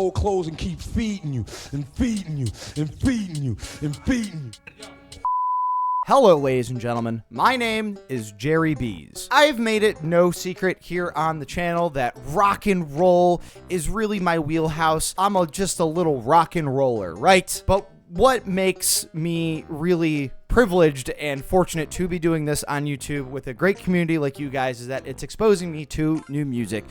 old clothes and keep feeding you and feeding you and feeding you and feeding you. Hello, ladies and gentlemen. My name is Jerry Bees. I've made it no secret here on the channel that rock and roll is really my wheelhouse. I'm just a little rock and roller, right? But what makes me really privileged and fortunate to be doing this on YouTube with a great community like you guys is that it's exposing me to new music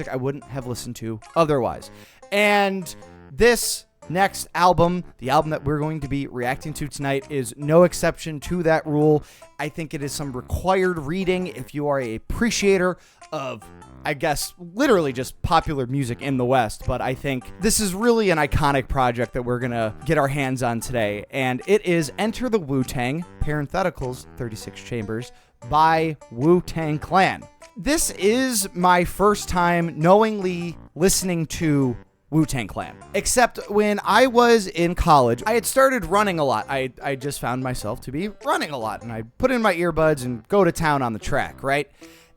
I wouldn't have listened to otherwise. And this next album, the album that we're going to be reacting to tonight, is no exception to that rule. I think it is some required reading if you are a appreciator of, I guess, literally just popular music in the West, but I think this is really an iconic project that we're gonna get our hands on today, and it is Enter the Wu-Tang, parentheticals, 36 Chambers, by Wu-Tang Clan. This is my first time knowingly listening to Wu-Tang Clan. Except when I was in college, I had started running a lot. I just found myself to be running a lot, and I put in my earbuds and go to town on the track, right?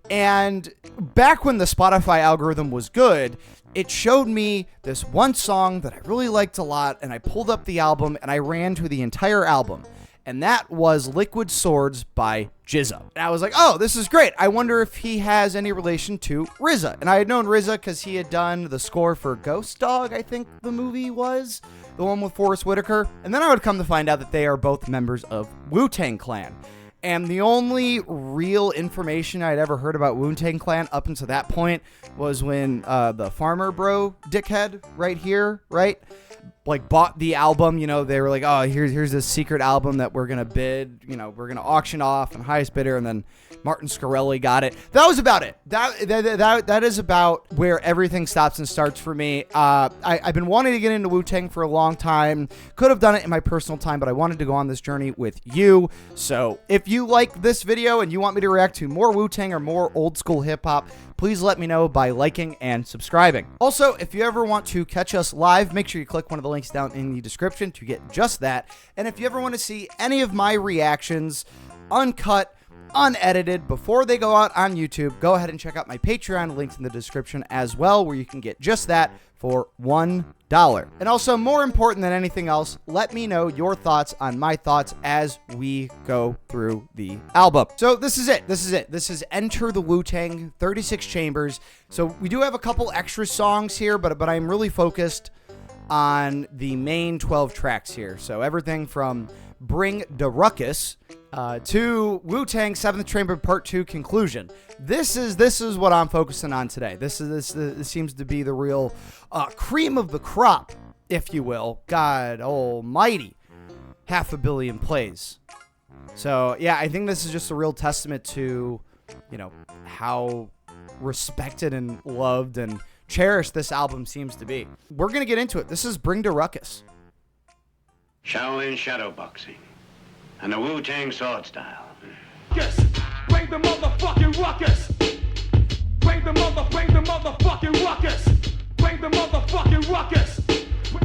And back when the Spotify algorithm was good, it showed me this one song that I really liked a lot, and I pulled up the album and I ran to the entire album. And that was Liquid Swords by GZA. And I was like, oh, this is great. I wonder if he has any relation to RZA. And I had known RZA because he had done the score for Ghost Dog, I think the movie was, the one with Forrest Whitaker. And then I would come to find out that they are both members of Wu-Tang Clan. And the only real information I'd ever heard about Wu-Tang Clan up until that point was when the farmer bro dickhead right here, right? Like bought the album, you know, they were like, oh, here's this secret album that we're going to bid, you know, we're going to auction off and highest bidder. And then Martin Scarelli got it. That was about it. That is about where everything stops and starts for me. I've been wanting to get into Wu-Tang for a long time. Could have done it in my personal time, but I wanted to go on this journey with you. So if you like this video and you want me to react to more Wu-Tang or more old school hip hop, please let me know by liking and subscribing. Also, if you ever want to catch us live, make sure you click one of the links down in the description to get just that. And if you ever want to see any of my reactions uncut, unedited, before they go out on YouTube, go ahead and check out my Patreon, linked in the description as well, where you can get just that for $1. And also, more important than anything else, let me know your thoughts on my thoughts as we go through the album. So this is it. This is Enter the Wu-Tang, 36 Chambers. So we do have a couple extra songs here, but I'm really focused on the main 12 tracks here. So everything from Bring the Ruckus to Wu-Tang 7th Chamber Part 2 Conclusion. This is what I'm focusing on today. This seems to be the real cream of the crop, if you will. God almighty. 500 million plays. So yeah, I think this is just a real testament to, you know, how respected and loved and cherished this album seems to be. We're gonna get into it. This is Bring the Ruckus. Shaolin Shadowboxing and the Wu-Tang sword style. Yes, bring the motherfucking ruckus. Bring the motherfucking ruckus. Bring the motherfucking ruckus.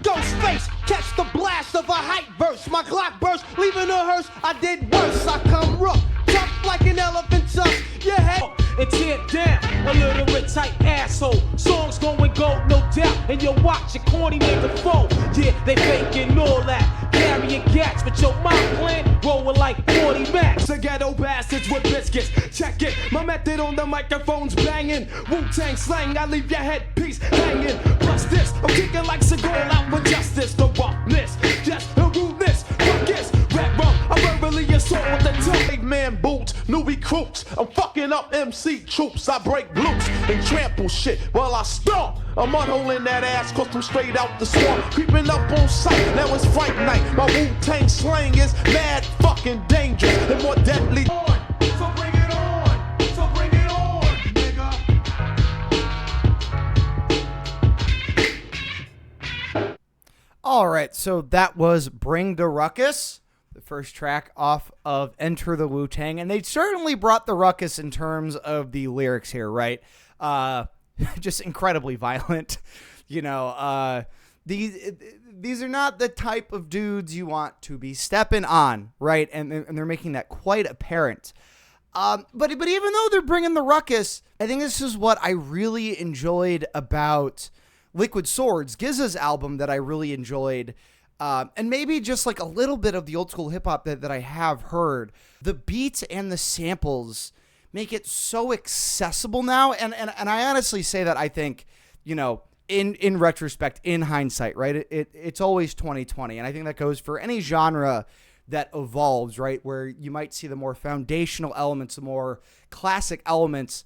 Ghostface, catch the blast of a hype verse. My Glock burst, leaving a hearse. I did worse. I come rough, tough like an elephant tusk. Your head And tear down a literate type asshole. Songs going gold, no doubt. And you watch your corny nigga fold. Yeah, they faking all that. Carrying gats, but your mom plan rolling like 40 max. the ghetto bastards with biscuits. Check it, my method on the microphone's banging. Wu-Tang slang, I leave your headpiece hanging. Plus this, I'm kicking like Seagal out for justice. The roughness, yes, the rudeness. Ruckus, rap rum, I'm verbally assault with the tongue. Man boots, new recruits. I'm fucking up MC troops. I break loose and trample shit while I stomp. I'm unholing that ass cause I'm straight out the swamp. Creeping up on sight, now it's Fright Night. My Wu-Tang slang is mad fucking dangerous and more deadly. So bring it on, so bring it on, nigga. All right, so that was Bring the Ruckus, the first track off of Enter the Wu-Tang, and they certainly brought the ruckus in terms of the lyrics here, right? Just incredibly violent, you know. These are not the type of dudes you want to be stepping on, right? And they're making that quite apparent. But even though they're bringing the ruckus, I think this is what I really enjoyed about Liquid Swords, GZA's album that I really enjoyed, and maybe just like a little bit of the old school hip hop that I have heard. The beats and the samples make it so accessible now, and I honestly say that I think, in retrospect, in hindsight, right? It's always 2020, and I think that goes for any genre that evolves, right? Where you might see the more foundational elements, the more classic elements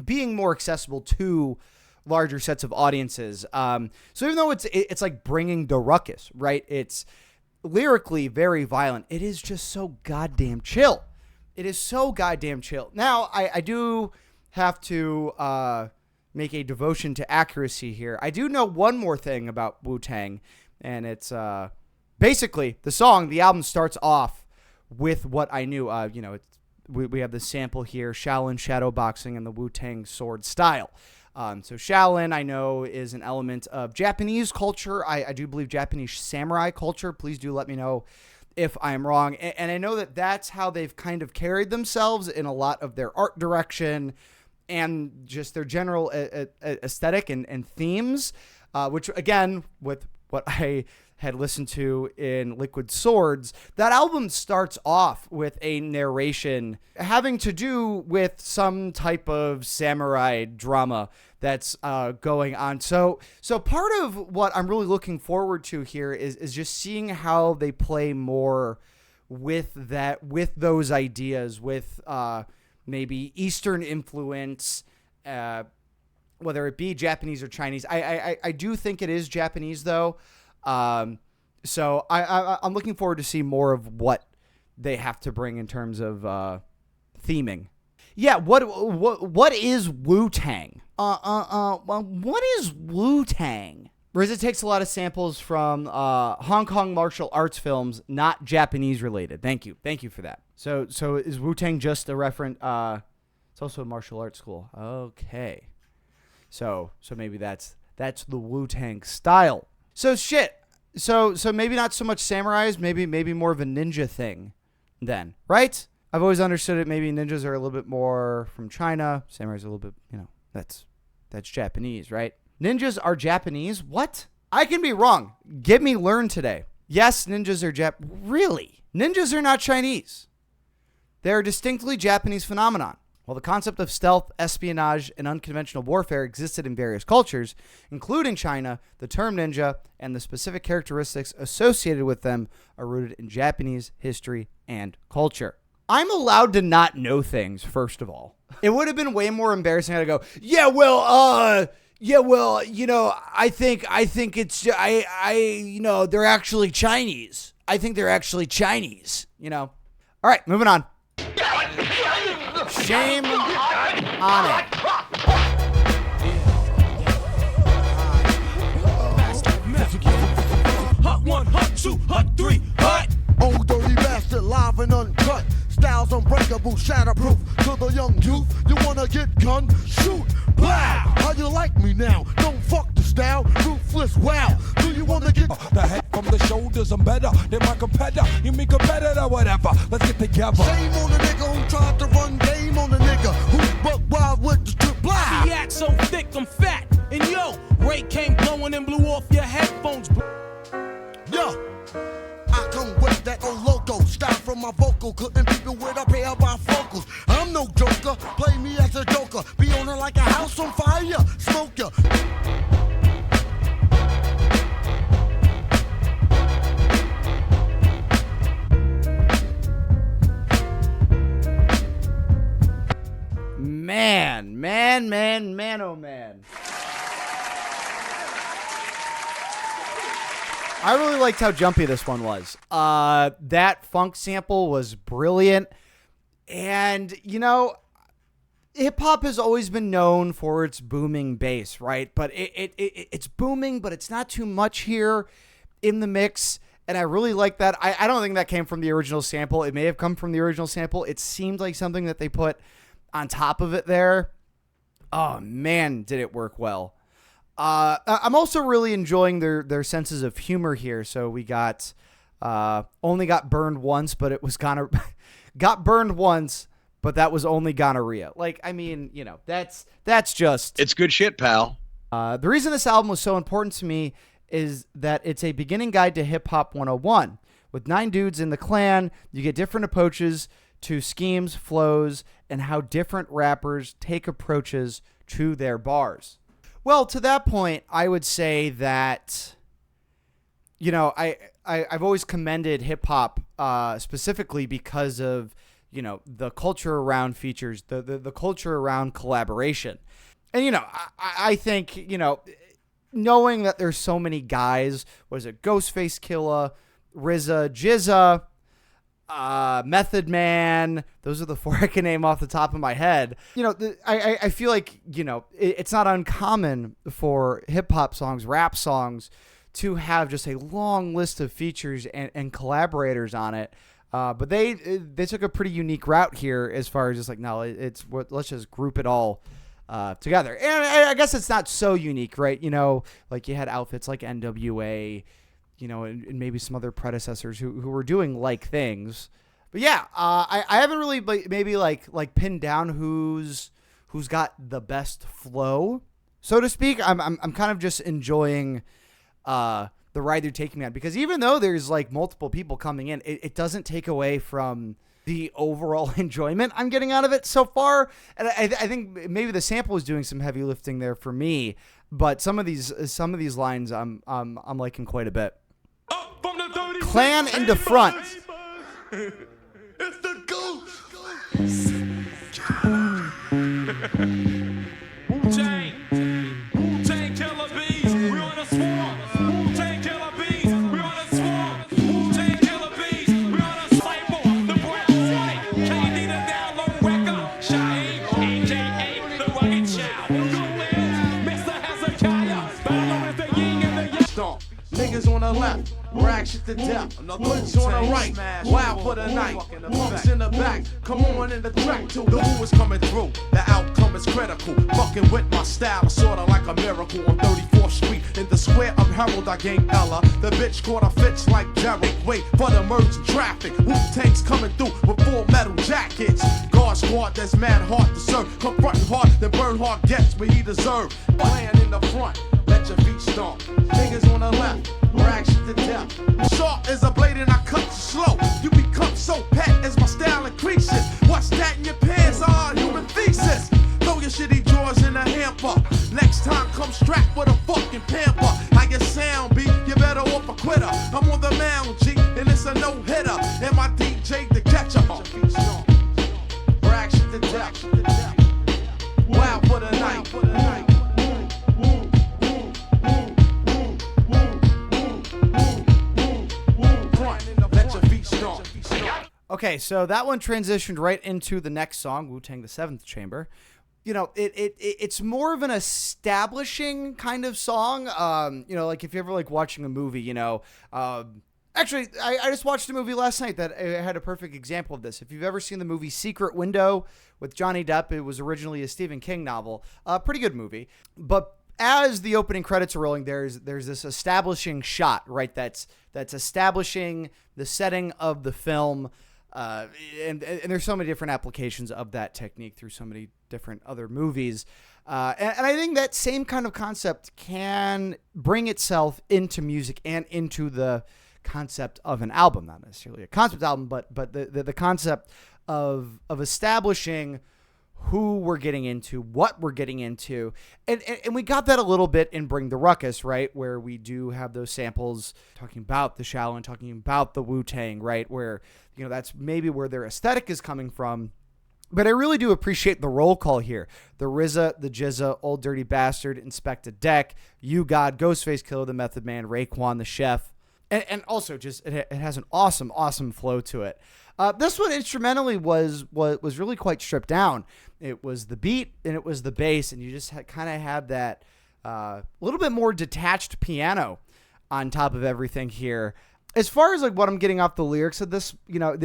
being more accessible to larger sets of audiences. So even though it's like bringing the Ruckus, right? It's lyrically very violent. It is just so goddamn chill. It is so goddamn chill. Now, I do have to make a devotion to accuracy here. I do know one more thing about Wu-Tang, and it's basically the album starts off with what I knew. We have the sample here, Shaolin Shadowboxing and the Wu-Tang sword style. So Shaolin, I know, is an element of Japanese culture. I do believe Japanese samurai culture. Please do let me know if I'm wrong. And I know that that's how they've kind of carried themselves in a lot of their art direction and just their general aesthetic and themes, which, again, with what I had listened to in Liquid Swords, that album starts off with a narration having to do with some type of samurai drama that's going on. So part of what I'm really looking forward to here is just seeing how they play more with those ideas, with maybe Eastern influence, whether it be Japanese or Chinese. I do think it is Japanese, though. So I'm looking forward to see more of what they have to bring in terms of theming. Yeah, what is Wu-Tang? What is Wu-Tang? RZA takes a lot of samples from Hong Kong martial arts films, not Japanese related. Thank you for that. So is Wu-Tang just a reference? It's also a martial arts school. Okay, so maybe that's the Wu-Tang style. So shit. So maybe not so much samurais, maybe more of a ninja thing then, right? I've always understood it. Maybe ninjas are a little bit more from China. Samurais are a little bit, that's Japanese, right? Ninjas are Japanese? What? I can be wrong. Get me learned today. Yes, ninjas are Really? Ninjas are not Chinese. They're a distinctly Japanese phenomenon. While the concept of stealth, espionage, and unconventional warfare existed in various cultures, including China, the term ninja and the specific characteristics associated with them are rooted in Japanese history and culture. I'm allowed to not know things, first of all. It would have been way more embarrassing to go, I think it's, they're actually Chinese. I think they're actually Chinese, All right, moving on. Shame on it. Hut 1, Hut 2, Hut 3, Hut. Old dirty bastard, live and uncut. Styles unbreakable, shatterproof. To the young youth, you wanna get gun? Shoot, blow. How you like me now? Don't fuck the style, ruthless, wow. Do you wanna get the head from the shoulders? I'm better than my competitor. You mean competitor, whatever. Let's get together. Shame on the nigga who tried to run game on the nigga who buck wild with the strip blow. The act so thick, I'm fat. And yo, Ray came blowing and blew off your headphones. Yeah. I come with that old loco style from my vocal, cutting people with a pair of bifocals. I'm no joker, play me as a joker. Be on it like a house on fire, smoke ya. Man, oh man. I really liked how jumpy this one was. That funk sample was brilliant. And, hip-hop has always been known for its booming bass, right? But it's booming, but it's not too much here in the mix. And I really like that. I don't think that came from the original sample. It may have come from the original sample. It seemed like something that they put on top of it there. Oh, man, did it work well. I'm also really enjoying their senses of humor here. So we got only got burned once, but it was got burned once, but that was only gonorrhea. Like, I mean, that's just, it's good shit, pal. The reason this album was so important to me is that it's a beginning guide to Hip Hop 101. With 9 dudes in the clan, you get different approaches to schemes, flows, and how different rappers take approaches to their bars. Well, to that point, I would say that, you know, I've always commended hip hop specifically because of, you know, the culture around features, the culture around collaboration. And, you know, I think, you know, knowing that there's so many guys, was it Ghostface Killah, RZA, GZA, Method Man, those are the 4 I can name off the top of my head. You know, I feel like, you know, it's not uncommon for hip hop songs, rap songs, to have just a long list of features and collaborators on it. But they took a pretty unique route here as far as just like, no, let's just group it all together. And I guess it's not so unique, right? You know, like you had outfits like NWA, you know, and maybe some other predecessors who were doing like things. But yeah, I haven't really maybe like pinned down who's got the best flow, so to speak. I'm kind of just enjoying the ride they're taking me on, because even though there's like multiple people coming in, it doesn't take away from the overall enjoyment I'm getting out of it so far. And I think maybe the sample is doing some heavy lifting there for me, but some of these lines I'm liking quite a bit. Clan in the front. It's the ghost. Wu-Tang, Wu-Tang killer bees, we on a swarm. Wu-Tang killer bees, we on a swarm. Wu-Tang killer bees, we on a cypher. The brown white, KD the download record. C.R.E.A.M, a.k.a. the rugged child. Go in, Mr. Hezekiah, battle with the yin and the yang. Stomp. Niggas on the left, rag shit to death. Hoods on the right, wild for the night. Punks in the back, come on in the track too. The Wu is coming through, the outcome is critical. Fucking with my style, sorta like a miracle. On 34th Street, in the square of Herald, I gained Ella. The bitch caught a fits like Jerry. Wait for the merge traffic. Wu-Tang's coming through with full metal jackets. Guard squad that's mad hard to serve. Confronting hard, then burn hard gets what he deserve. Playing in the front, let your feet stomp. Niggas on the left, rag shit to death. Sharp as a blade and I cut you slow. You become so pet as my style increases. What's that in your pants? Human thesis. Throw your shitty drawers in a hamper. Next time come strapped with a fucking pamper. How your sound be? You better off a quitter. I'm on the mound, G, and it's a no-hitter. And my DJ the catcher. Rag shit to death. Wow for the night. Okay, so that one transitioned right into the next song, Wu-Tang the Seventh Chamber. You know, it's more of an establishing kind of song. You know, like if you're ever like watching a movie, you know, actually, I just watched a movie last night that had a perfect example of this. If you've ever seen the movie Secret Window with Johnny Depp, it was originally a Stephen King novel. Pretty good movie. But as the opening credits are rolling, there's this establishing shot, right? That's establishing the setting of the film. And there's so many different applications of that technique through so many different other movies. And I think that same kind of concept can bring itself into music and into the concept of an album, not necessarily a concept album, but the concept of establishing who we're getting into, what we're getting into. And we got that a little bit in Bring the Ruckus, right? Where we do have those samples talking about the Shaolin, talking about the Wu-Tang, right? Where, you know, that's maybe where their aesthetic is coming from. But I really do appreciate the roll call here. The RZA, the GZA, Old Dirty Bastard, Inspector Deck, You God, Ghostface Killah, the Method Man, Raekwon, the Chef. And also just, it has an awesome flow to it. This one instrumentally was really quite stripped down. It was the beat and it was the bass, and you just kind of had that little bit more detached piano on top of everything here. As far as like what I'm getting off the lyrics of this, you know,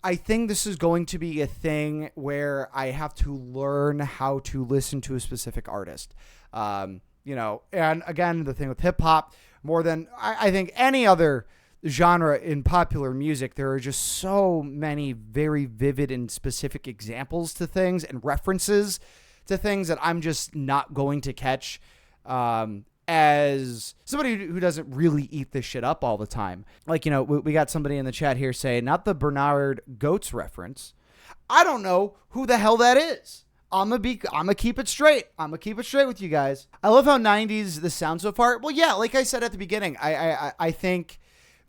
I think this is going to be a thing where I have to learn how to listen to a specific artist. You know, and again, the thing with hip hop, more than I think any other genre in popular music, there are just so many very vivid and specific examples to things and references to things that I'm just not going to catch As somebody who doesn't really eat this shit up all the time. Like, you know, we got somebody in the chat here saying, not the Bernard Goetz reference. I don't know who the hell that is. I'm gonna keep it straight. I'm gonna keep it straight with you guys. I love how 90s this sounds so far. Well, yeah, like I said at the beginning, I think,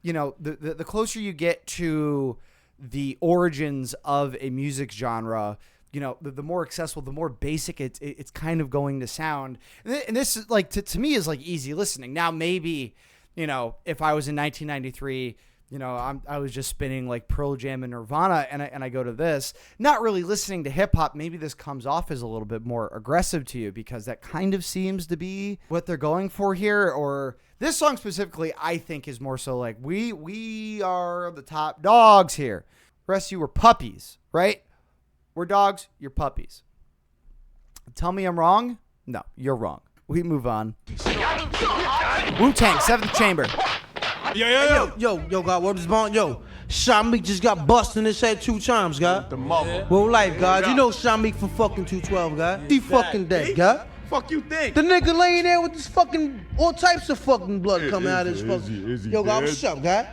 you know, the closer you get to the origins of a music genre, you know, the more accessible, the more basic it's kind of going to sound. And this is like, to me, is like easy listening. Now, maybe, you know, if I was in 1993, you know, I was just spinning like Pearl Jam and Nirvana, and I go to this, not really listening to hip hop, maybe this comes off as a little bit more aggressive to you, because that kind of seems to be what they're going for here. Or this song specifically, I think, is more so like, we are the top dogs here. The rest of you were puppies, right? We're dogs, you're puppies. Tell me I'm wrong? No, you're wrong. We move on. Wu-Tang, 7th Chamber. Yo, God, what is bond? Yo, Shamik just got busted in his head 2 times, God. Well, life, God. You know Shamik from fucking 212, God. He fucking dead, God. Fuck you think? The nigga laying there with this fucking, all types of fucking blood coming out of his fucking. Yo, God, what's up, God?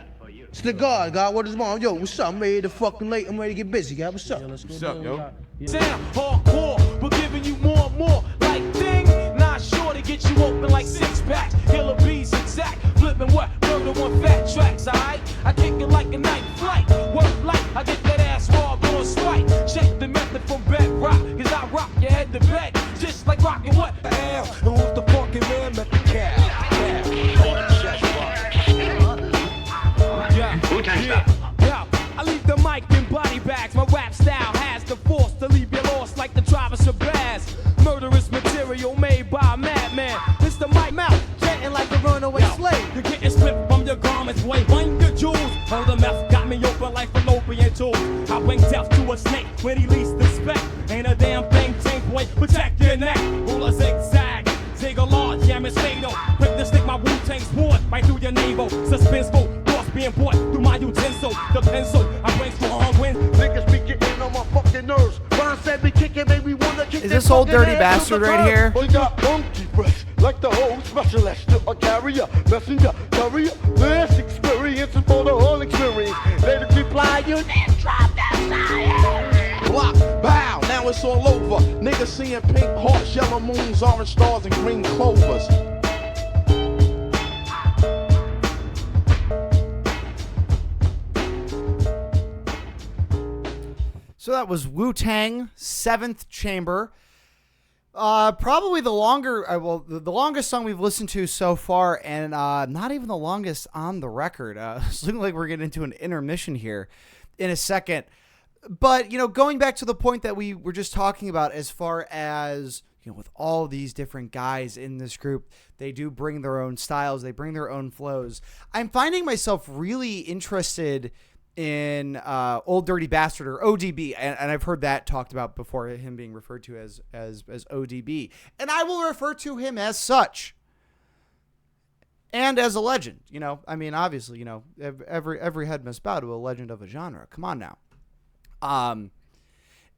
It's the God, what is wrong? Yo, what's up? I'm ready to fucking late. I'm ready to get busy, God. What's up? What's up, yo? Sound hardcore, but giving you more and more. Like thing, not sure to get you open like 6 packs. Killer bees exact, flipping what? Murder on fat tracks, alright? I kick it like a night flight. Work like I get that ass raw, going strike. Check the method from bedrock, cause I rock your head to bed. Just like rocking what? Am, and who's the fucking man at the cab? Wu-Tang style. Yeah, I leave the mic in body bags. My rap style has the force to leave you lost like the Travis of Bass. Murderous material made by a madman. It's the mic mouth, chanting like a runaway slave. You're getting stripped from your garments, boy. Wind your jewels. Oh, the meth got me open like fallopian tubes. I bring death to a snake when he least expect. Ain't a damn thing changed, boy. Protect your neck. Rule a zigzag. Zig a large, jam is fatal. Quick to stick my Wu-Tang sword right through your navel. Suspenseful. Being brought through my utensil, the pencil, I bring strong wind. Niggas be getting on my fucking nerves. Ron said be kicking, make me wanna kick. Is this old dirty bastard right here? We got monkey fresh, like the whole specialist. A carrier, messenger, courier. This experience is for the whole experience. Let it reply, you then drop that science. Block, bow, now it's all over. Niggas seeing pink hearts, yellow moons, orange stars, and green clovers. So that was Wu-Tang, 7th Chamber. Probably the the longest song we've listened to so far, and not even the longest on the record. It's looking like we're getting into an intermission here in a second. But, you know, going back to the point that we were just talking about, as far as, you know, with all these different guys in this group, they do bring their own styles, they bring their own flows. I'm finding myself really interested in Old Dirty Bastard, or ODB, and I've heard that talked about before, him being referred to as ODB, and I will refer to him as such, and as a legend. You know, I mean, obviously, you know, every head must bow to a legend of a genre. Come on now.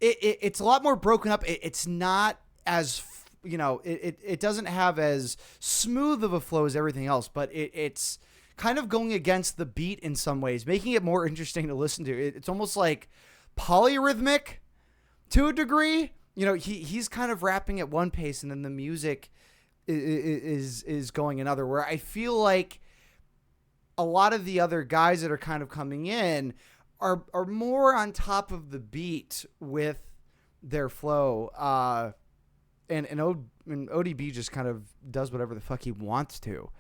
It's a lot more broken up. It's not as, you know, it doesn't have as smooth of a flow as everything else, but it's kind of going against the beat in some ways, making it more interesting to listen to. It's almost like polyrhythmic to a degree. You know, he's kind of rapping at one pace, and then the music is going another, where I feel like a lot of the other guys that are kind of coming in are more on top of the beat with their flow. And ODB just kind of does whatever the fuck he wants to.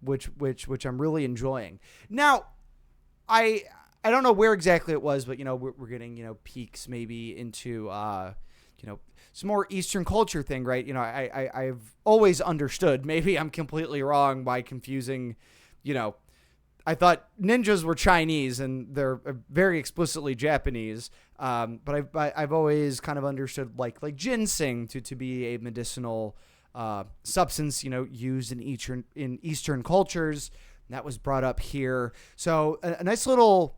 Which I'm really enjoying. Now, I don't know where exactly it was, but, you know, we're getting, you know, peeks maybe into, you know, some more Eastern culture thing, right? You know, I've always understood, maybe I'm completely wrong by confusing, you know, I thought ninjas were Chinese and they're very explicitly Japanese. But I've always kind of understood like ginseng to be a medicinal substance, you know, used in Eastern cultures. That was brought up here. So a nice little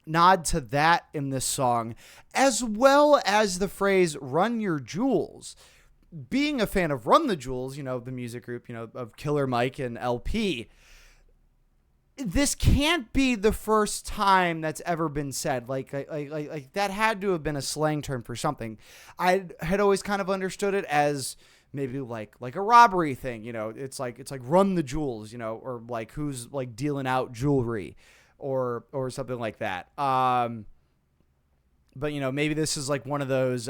nod to that in this song, as well as the phrase "run your jewels." being a fan of Run the Jewels, you know, the music group, you know, of Killer Mike and LP, this can't be the first time that's ever been said. Like that had to have been a slang term for something. I had always kind of understood it as maybe like a robbery thing, you know. It's like Run the Jewels, you know, or like who's like dealing out jewelry or something like that. But you know, maybe this is like one of those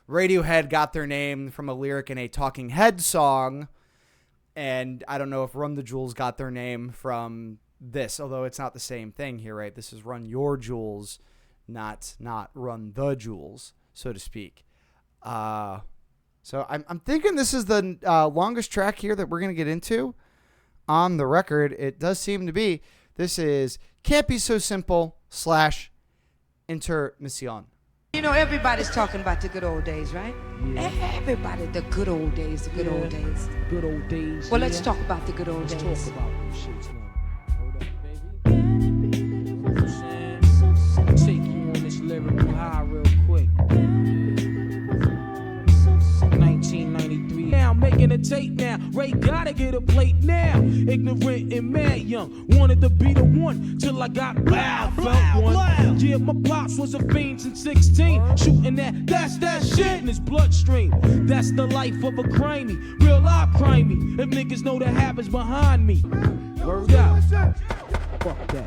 Radiohead got their name from a lyric in a Talking Heads song, and I don't know if Run the Jewels got their name from this, although it's not the same thing here, right? This is Run Your Jewels, not Run the Jewels, so to speak. So I'm thinking this is the longest track here that we're going to get into on the record. It does seem to be. This is Can't Be So Simple / Intermission. You know, everybody's talking about the good old days, right? Yeah. Everybody, the good old days, the good old days. Good old days. Well, let's talk about the good old days. Let's talk about those shits now. Hold up, baby. Take you on this lyrical high real quick. 1993. Now I'm making a tape now. Ray gotta get a plate now. Ignorant and mad young. Wanted to be the one till I got loud. Felt one. Yeah, my pops was a fiend since 16. Shooting that's that shit in his bloodstream. That's the life of a crimey. Real life crimey. If niggas know the habits behind me. Word out. Fuck that.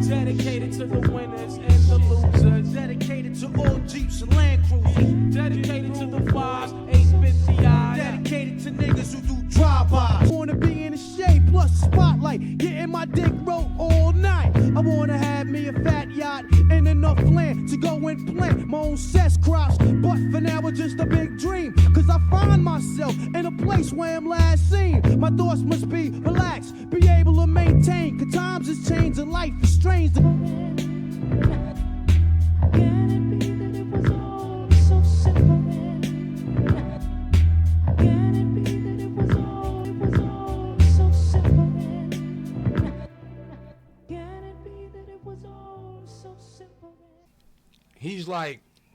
Dedicated to the winners and the losers. Dedicated to all Jeeps and Land Cruisers. Dedicated to the 5s, 850i. Dedicated to niggas who do drive-bys. Wanna be in the shade plus spotlight. Getting my dick rolled all night. I wanna have me a fat yacht and enough land to go and plant my own cess crops. But for now it's just a big dream. Cause I find myself in a place where I'm last seen. My thoughts must be relaxed, be able to maintain. Cause times is changing, life is strange.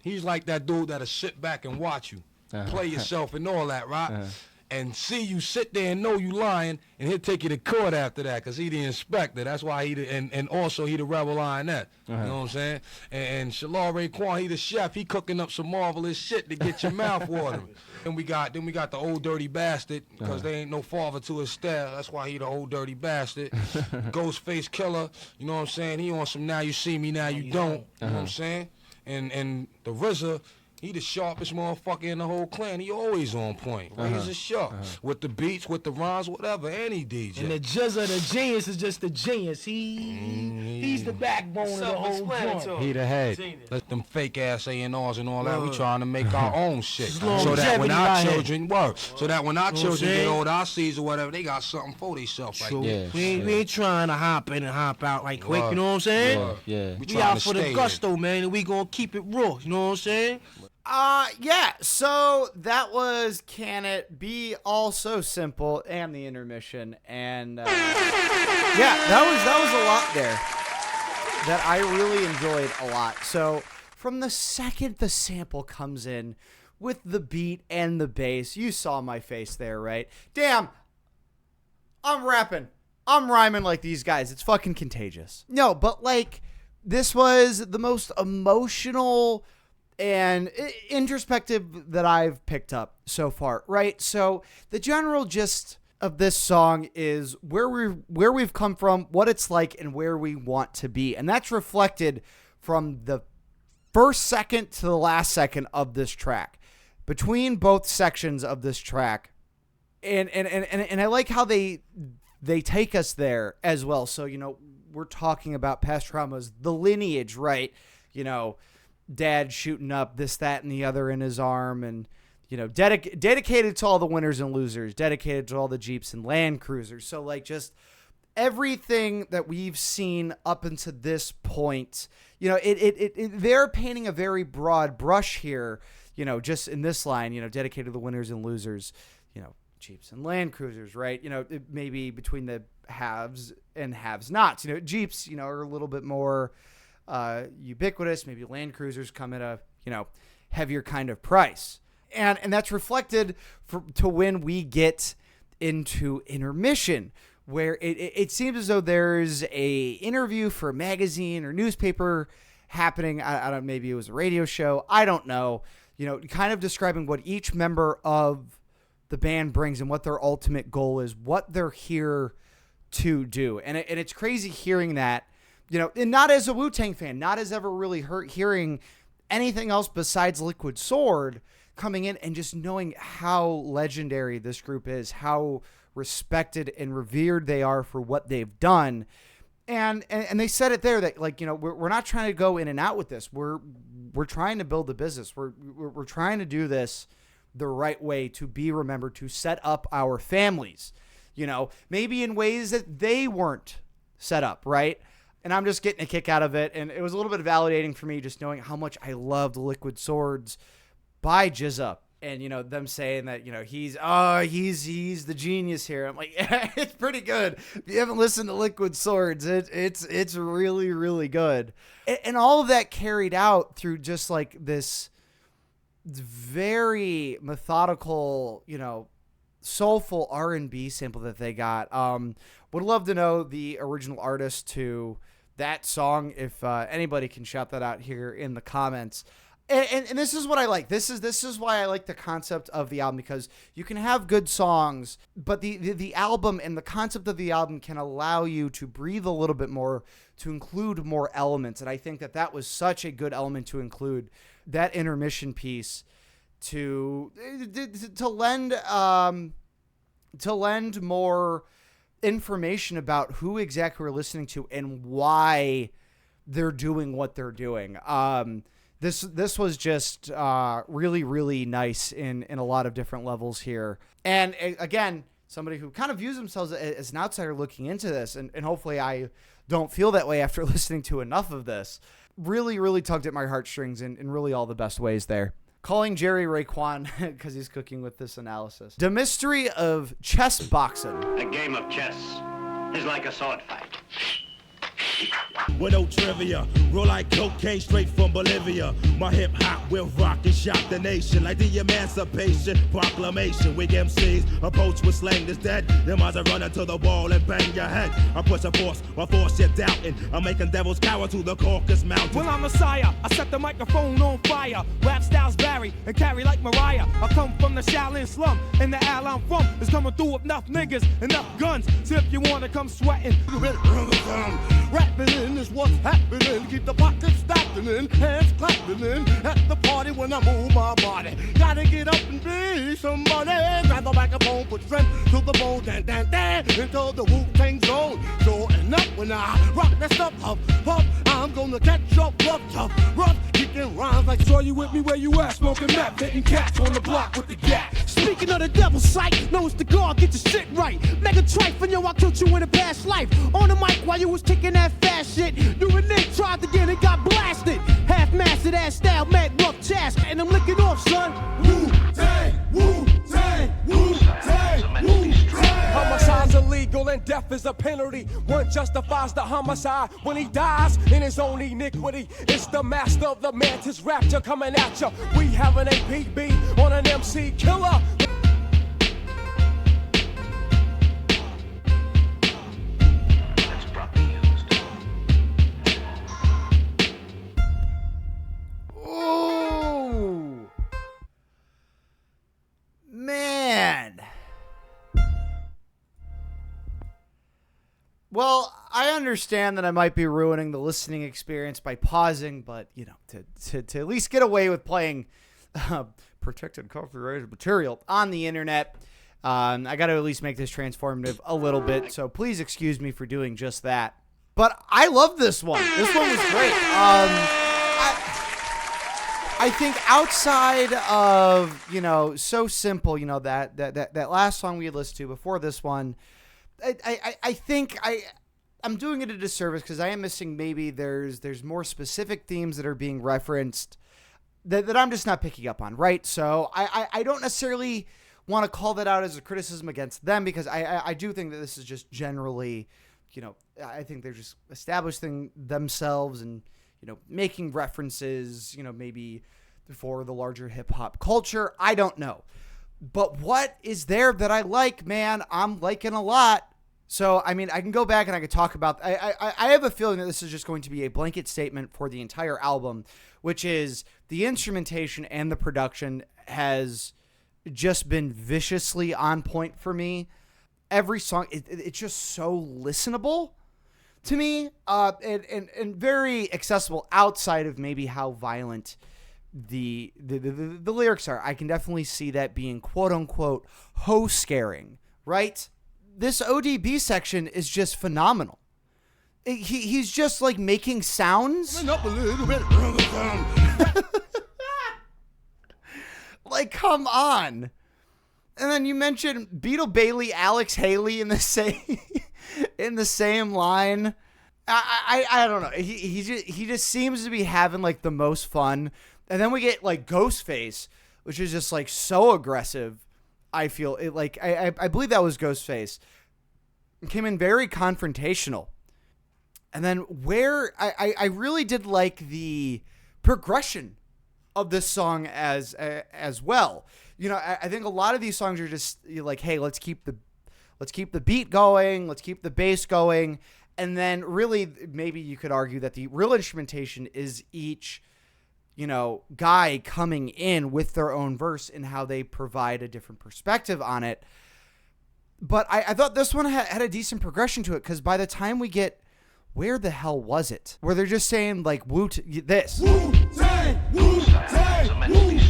He's like that dude that'll sit back and watch you play yourself and all that, right? And see you sit there and know you lying, and he'll take you to court after that, because he the inspector. That's why and also he the rebel lioness. You know what I'm saying? And C.R.E.A.M, he the chef. He cooking up some marvelous shit to get your mouth watering. Then we got the old dirty bastard, because there ain't no father to his style. That's why he the old dirty bastard. Ghostface killer. You know what I'm saying? He on some now you see me, now you don't. You know what I'm saying? And the RZA, he the sharpest motherfucker in the whole clan. He always on point. Right? He's a sharp. With the beats, with the rhymes, whatever, any DJ. And the Jizza, the genius, is just the genius. He's the backbone of the whole joint. He the head. Let them fake ass A&Rs and all that. We trying to make our own shit. So that when our children get old, our seeds or whatever, they got something for themselves. Like yeah. We ain't trying to hop in and hop out like quick, you know what I'm saying? Yeah. We out for the gusto, man, and we gonna keep it raw, you know what I'm saying? Yeah, so that was Can It Be All So Simple and the intermission, and yeah, that was a lot there that I really enjoyed a lot. So from the second the sample comes in with the beat and the bass, you saw my face there, right? Damn, I'm rapping. I'm rhyming like these guys. It's fucking contagious. No, but like, this was the most emotional and introspective that I've picked up so far, right? So the general gist of this song is where we've come from, what it's like, and where we want to be. And that's reflected from the first second to the last second of this track. Between both sections of this track. And I like how they take us there as well. So, you know, we're talking about past traumas, the lineage, right? You know, dad shooting up this, that, and the other in his arm, and, you know, dedicated to all the winners and losers, dedicated to all the Jeeps and Land Cruisers. So, like, just everything that we've seen up until this point, you know, they're painting a very broad brush here, you know, just in this line, you know, dedicated to the winners and losers, you know, Jeeps and Land Cruisers, right? You know, maybe between the haves and have-nots. You know, Jeeps, you know, are a little bit more ubiquitous. Maybe Land Cruisers come at a, you know, heavier kind of price. And that's reflected to when we get into intermission, where it seems as though there's a interview for a magazine or newspaper happening. I don't, maybe it was a radio show. I don't know. Kind of describing what each member of the band brings and what their ultimate goal is, what they're here to do. And it's crazy hearing that, and not as a Wu-Tang fan, not as ever really hearing anything else besides Liquid Sword coming in and just knowing how legendary this group is, how respected and revered they are for what they've done. And they said it there that, like, we're not trying to go in and out with this. We're trying to build a business. We're trying to do this the right way, to be remembered, to set up our families, maybe in ways that they weren't set up, right? And I'm just getting a kick out of it. And it was a little bit validating for me just knowing how much I loved Liquid Swords by GZA. And, them saying that, he's the genius here. I'm like, yeah, it's pretty good. If you haven't listened to Liquid Swords, it's really, really good. And all of that carried out through just like this very methodical, soulful R&B sample that they got. Would love to know the original artist to that song. If anybody can shout that out here in the comments. And this is what I like. This is why I like the concept of the album, because you can have good songs, but the album and the concept of the album can allow you to breathe a little bit more, to include more elements. And I think that was such a good element to include, that intermission piece, to lend more information about who exactly we're listening to and why they're doing what they're doing. This was just really, really nice in a lot of different levels here. And again, somebody who kind of views themselves as an outsider looking into this, and hopefully I don't feel that way after listening to enough of this, really, really tugged at my heartstrings in really all the best ways there. Calling Jerry Raekwon because he's cooking with this analysis. The Mystery of Chessboxin. A game of chess is like a sword fight. With no trivia, roll like cocaine straight from Bolivia. My hip hop will rock and shock the nation like the Emancipation Proclamation. Weak MCs approach with slang that's dead. Them eyes are running to the wall and bang your head. I push a force, my force you're doubting. I'm making devils cower to the Caucasus Mountains. Well, I'm Messiah, I set the microphone on fire. Rap styles vary and carry like Mariah. I come from the Shaolin slum, and the alley I'm from is coming through with enough niggas, enough guns. So if you wanna come sweating, you better bring some. Rapping in is what's happening. Keep the pockets stacking in, hands clapping in. At the party when I move my body, gotta get up and be somebody. Grab the microphone, put strength to the bone, dan dan dan, into the Wu-Tang zone. Sure enough, when I rock that stuff up, I'm gonna catch up rough, kicking rhymes like. Saw you with me where you at, smoking meth, hitting cats on the block with the gat. Speaking of the devil's sight, no, it's the guard, get your shit right. Mega trife, and yo, I killed you in a past life. On the mic while you was kicking that fast shit. You and Nick tried to get it, got blasted. Half-mastered ass style, mad rough chest, and I'm licking off, son. Wu-Tang, Wu-Tang, Wu-Tang, Wu-Tang. Homicide's illegal and death is a penalty. One justifies the homicide when he dies in his own iniquity. It's the master of the mantis rapture coming at ya. We have an APB on an MC killer. Ooh. Man. Well, I understand that I might be ruining the listening experience by pausing, but, to at least get away with playing protected copyrighted material on the internet, I got to at least make this transformative a little bit, so please excuse me for doing just that. But I love this one. This one was great. I think outside of, So Simple, that last song we listened to before this one, I think I'm doing it a disservice because I am missing maybe there's more specific themes that are being referenced that I'm just not picking up on, right? So I don't necessarily want to call that out as a criticism against them because I do think that this is just generally, I think they're just establishing themselves and, making references, maybe for the larger hip hop culture. I don't know. But what is there that I like, man? I'm liking a lot. So, I mean, I can go back and I can talk about, I have a feeling that this is just going to be a blanket statement for the entire album, which is the instrumentation and the production has just been viciously on point for me. Every song, it's just so listenable to me, and very accessible outside of maybe how violent the lyrics are. I can definitely see that being quote unquote ho scaring, right? This ODB section is just phenomenal. He's just like making sounds. Up a little bit. Like, come on. And then you mentioned Beetle Bailey, Alex Haley in the same line. I don't know. He just seems to be having like the most fun. And then we get like Ghostface, which is just like so aggressive. I feel it like I believe that was Ghostface. It came in very confrontational. And then where I really did like the progression of this song as well. You know, I think a lot of these songs are just like, hey, let's keep the beat going, let's keep the bass going, and then really maybe you could argue that the real instrumentation is each, you know, guy coming in with their own verse and how they provide a different perspective on it. But I thought this one had a decent progression to it, because by the time we get, where the hell was it? Where they're just saying like this. Wu-Tang, Wu-Tang, Wu-Tang.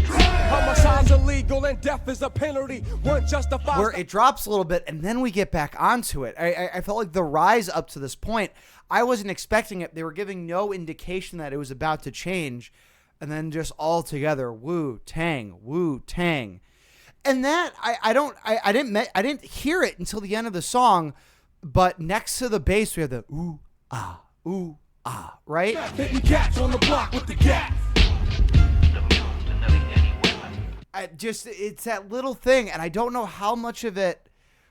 Homicide's illegal and death is a penalty. One justifies. Where it drops a little bit and then we get back onto it. I felt like the rise up to this point, I wasn't expecting it. They were giving no indication that it was about to change. And then just all together, Wu-Tang, Wu-Tang. And that I didn't hear it until the end of the song, but next to the bass we have the ooh ah, right? Hitting cats on the block with the gas. It's that little thing, and I don't know how much of it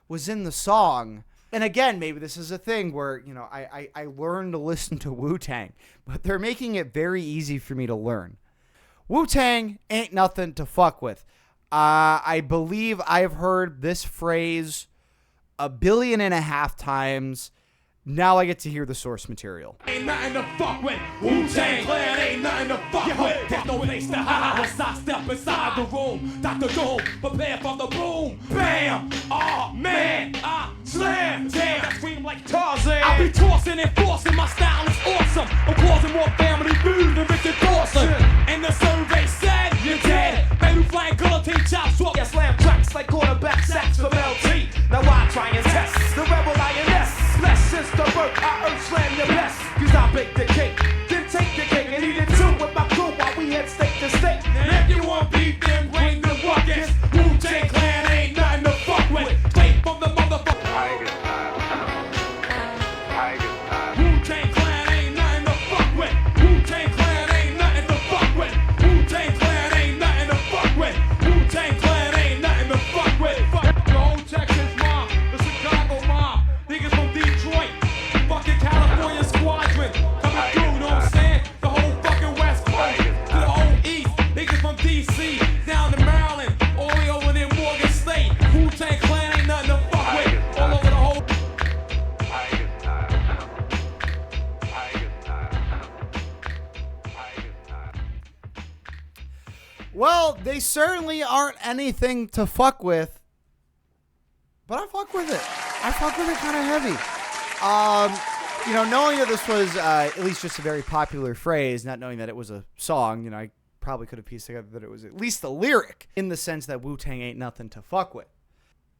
was in the song. And again, maybe this is a thing where, you know, I learned to listen to Wu-Tang, but they're making it very easy for me to learn. Wu-Tang ain't nothing to fuck with. I believe I've heard this phrase 1.5 billion times. Now I get to hear the source material. Ain't nothing to fuck with. Wu-Tang Clan ain't nothing to fuck with. There's no place to hide once I step inside the room. Dr. Doom, prepare for the boom. Bam! Oh man, I slam. Damn, I scream like Tarzan. I be tossing and forcing. My style is awesome. I'm causing more family food than Richard Dawson. And the survey said you're dead. Baby flying guillotine chops off. Yeah, slam tracks like quarterback sacks from LT. Now I try and test the rebel lioness. Bless since the birth, I earth slam your best. Cause I baked the cake, then take the cake and eat it too with my crew while we head state to state. And if you want beef, then bring the Ruckus. Wu-Tang Clan ain't nothing to fuck with. Straight from the motherfucker. Wu-Tang Clan ain't nothing to fuck with. Wu-Tang Clan ain't nothing to fuck with. Wu-Tang Clan ain't nothing to fuck with. Wu-Tang Clan ain't nothing to fuck with. Fuck the whole Texas mob, the Chicago mob, niggas from Detroit, fucking California squadron coming through, know what I'm saying? The whole fucking West Coast, to the whole East, niggas from DC, down to Maryland, all the way over there Morgan State. Wu-Tang Clan ain't nothing to fuck with, all over the whole. Well, they certainly aren't anything to fuck with, but I fuck with it. I fuck with it kind of heavy. You know, knowing that this was at least just a very popular phrase, not knowing that it was a song, you know, I probably could have pieced together that it was at least the lyric, in the sense that Wu-Tang ain't nothing to fuck with.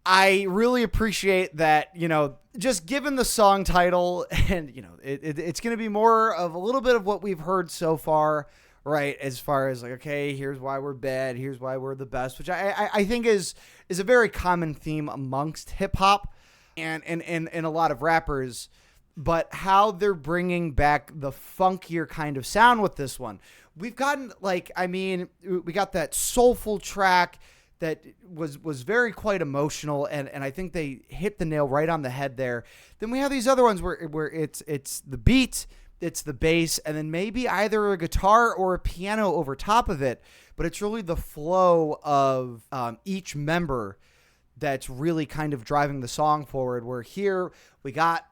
I really appreciate that, you know, just given the song title, and, you know, it's going to be more of a little bit of what we've heard so far, right? As far as like, okay, here's why we're bad, here's why we're the best, which I think is a very common theme amongst hip hop and a lot of rappers, but how they're bringing back the funkier kind of sound with this one. We've gotten like, I mean, we got that soulful track that was very quite emotional, and I think they hit the nail right on the head there. Then we have these other ones where it's the beat it's the bass, and then maybe either a guitar or a piano over top of it. But it's really the flow of each member that's really kind of driving the song forward. Where here we got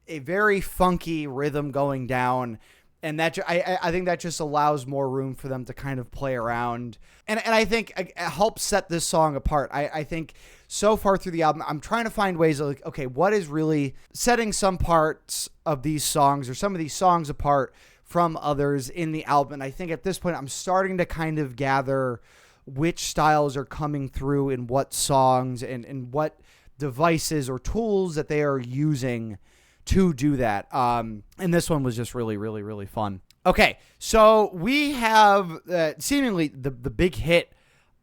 a very funky rhythm going down, and that I think that just allows more room for them to kind of play around, and I think it helps set this song apart. I think so far through the album, I'm trying to find ways of like, okay, what is really setting some parts of these songs or some of these songs apart from others in the album. And I think at this point, I'm starting to kind of gather which styles are coming through in what songs and what devices or tools that they are using to do that. And this one was just really, really, really fun. Okay, so we have seemingly the big hit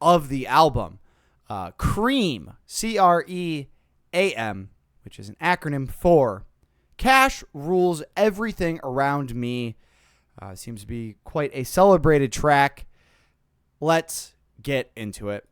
of the album, C.R.E.A.M, C.R.E.A.M, which is an acronym for Cash Rules Everything Around Me. Seems to be quite a celebrated track. Let's get into it.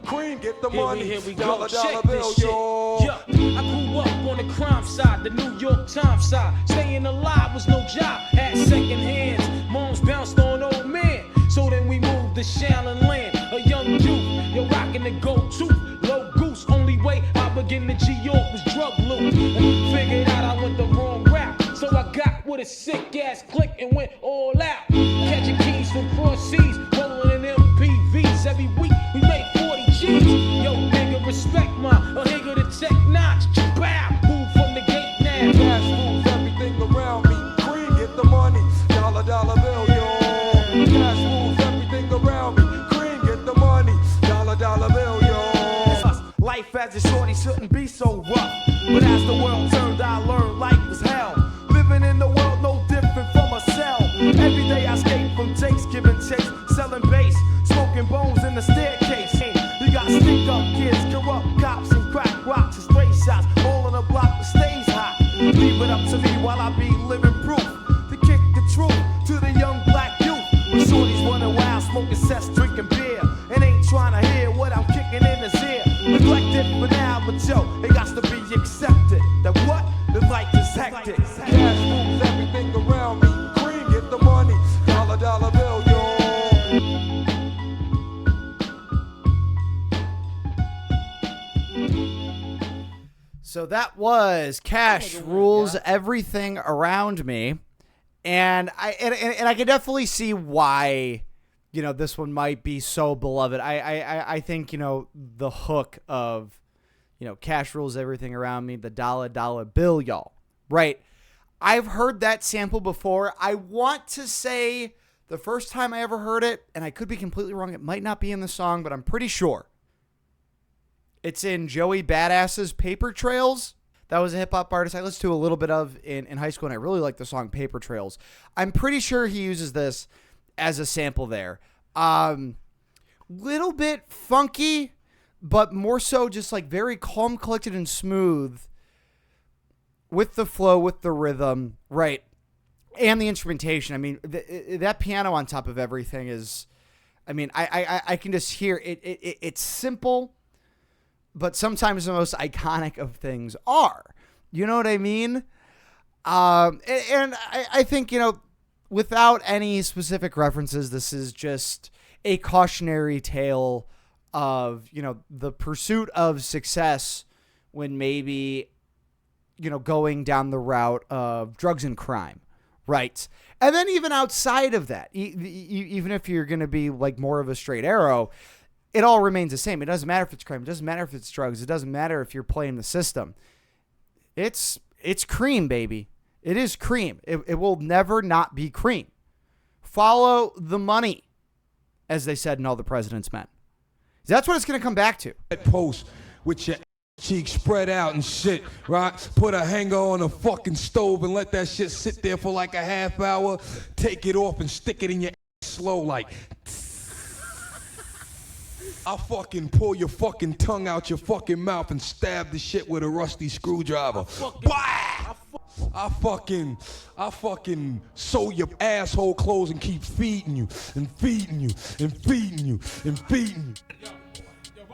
Cream, get the money. Here we go. Dollar Check bill, this shit. yo. Yeah, I grew up on the crime side, the New York Times side. Staying alive was no job. Had second hands. Moms bounced on old man. So then we moved to Shaolin Land. A young youth, you're rocking the gold tooth. Low goose, only way I began to G-York was drug loot. And figured out I went the wrong route. So I got with a sick ass click and went all out. Catching keys from cross seas, rolling in MPVs. Every week we made 40 G's. Yo, nigga, respect my a nigga to tech notch. Bow, move from the gate now. Cash rules everything around me. Cream, get the money. Dollar bill, yo. Cash rules everything around me. Cream, get the money. Dollar bill, yo. Life as a shorty shouldn't be so rough. But as the world turned, I learned life was hell. Living in the world no different from a cell. Every day I skate from Jake's, giving chase, selling bass, smoking bones in the staircase. You got stick up kids, corrupt cops, and crack rocks and stray shots. All on the block that stays hot. Leave it up to me while I be living proof to kick the truth to the young black youth. When shorties running wild, smoking cess, drinking beer, and ain't trying to hear what I'm kicking in his ear. Neglected for now, but yo, it got to be accepted. That what? The life is hectic. Cash rules everything around me. Cream, get the money. Dollar bill, yo. So that was Cash Rules Everything Around Me. And I can definitely see why, you know, this one might be so beloved. I think, you know, the hook of, you know, Cash Rules Everything Around Me, the dollar bill, y'all. Right. I've heard that sample before. I want to say the first time I ever heard it, and I could be completely wrong, it might not be in the song, but I'm pretty sure. It's in Joey Badass's Paper Trails. That was a hip-hop artist I listened to a little bit of in high school, and I really like the song Paper Trails. I'm pretty sure he uses this as a sample there. Little bit funky, but more so just like very calm, collected, and smooth with the flow, with the rhythm, right? And the instrumentation. I mean, that piano on top of everything is, I mean, I can just hear it. It's simple, but sometimes the most iconic of things are. You know what I mean? And I think, you know, without any specific references, this is just a cautionary tale of, you know, the pursuit of success when maybe, you know, going down the route of drugs and crime. Right. And then even outside of that, even if you're going to be like more of a straight arrow, it all remains the same. It doesn't matter if it's crime. It doesn't matter if it's drugs. It doesn't matter if you're playing the system. It's cream, baby. It is cream. It will never not be cream. Follow the money, as they said in All the President's Men. That's what it's going to come back to. Post with your cheeks spread out and shit, right? Put a hanger on a fucking stove and let that shit sit there for like a half hour. Take it off and stick it in your slow like. I'll fucking pull your fucking tongue out your fucking mouth and stab the shit with a rusty screwdriver. I fucking sew your asshole clothes and keep feeding you and feeding you and feeding you and feeding you.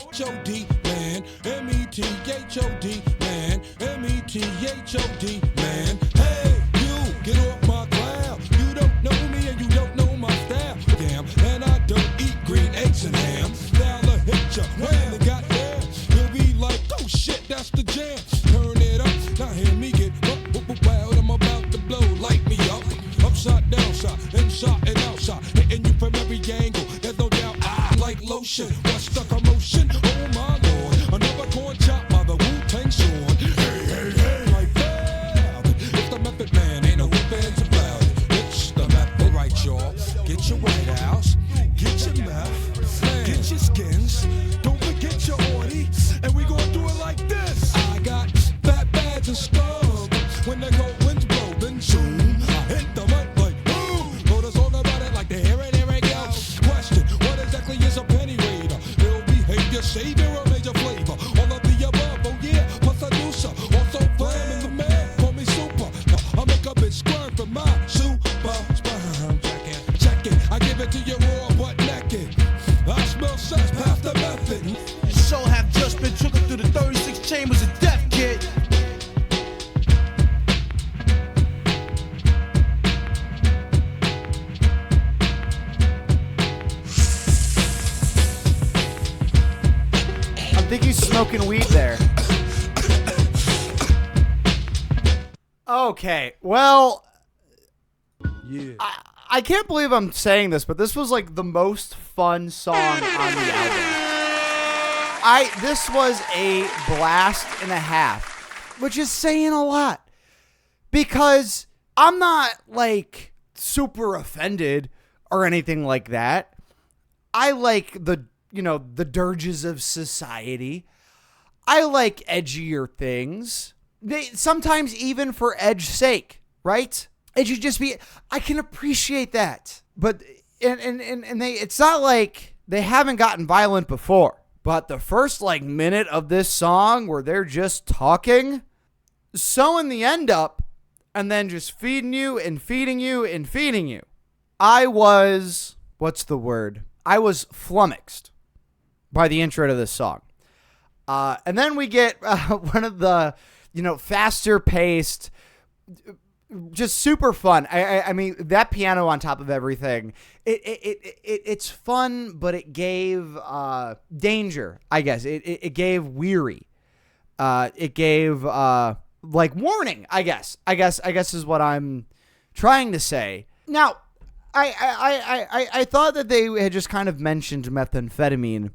H-O-D, man, M-E-T-H-O-D, man, M-E-T-H-O-D, man. Hey, you, get off my angle. There's no doubt I like lotion. What's the commotion? Oh my lord. Another corn chop by the Wu-Tang sword. Hey, hey, hey, like that. It's the Method Man, ain't no ifs about it. It's the method, right, y'all? Get your White House, get your meth, get your skins. Don't forget your orty, and we gon' do it like this. I got fat bags and stuff. When the cold winds blow, then zoom. I hit the mic like boom. Wrote a song about it like the here it go. Question, what exactly is a penny raider? Ill behavior, savior, or major flavor? All of the above, oh yeah, plus a producer. Also flamming the man, call me super. Now I make a bitch squirm from my super sperm. Check it, I give it to you raw but naked. I smell sex past the method. Your soul have just been triggered through the 36 chambers of death, kid. I think he's smoking weed there. Okay, well, Yeah. I can't believe I'm saying this, but this was like the most fun song on the album. This was a blast and a half, which is saying a lot, because I'm not like super offended or anything like that. I like the dirges of society. I like edgier things. Sometimes even for edge's sake, right? It should just be, I can appreciate that. But, it's not like they haven't gotten violent before. But the first minute of this song where they're just talking, sewing the end up, and then just feeding you and feeding you and feeding you. I was, I was flummoxed by the intro to this song. And then we get one of the, faster paced, just super fun. I mean, that piano on top of everything, it's fun, but it gave danger, I guess. It gave weary. It gave warning, I guess is what I'm trying to say. Now, I thought that they had just kind of mentioned methamphetamine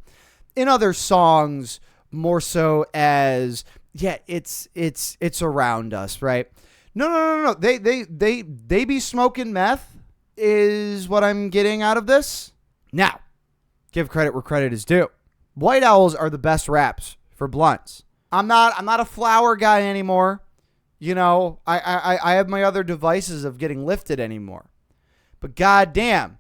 in other songs more so as, yeah, it's around us, right? No. They be smoking meth is what I'm getting out of this. Now, give credit where credit is due. White Owls are the best wraps for blunts. I'm not a flower guy anymore. I have my other devices of getting lifted anymore. But goddamn,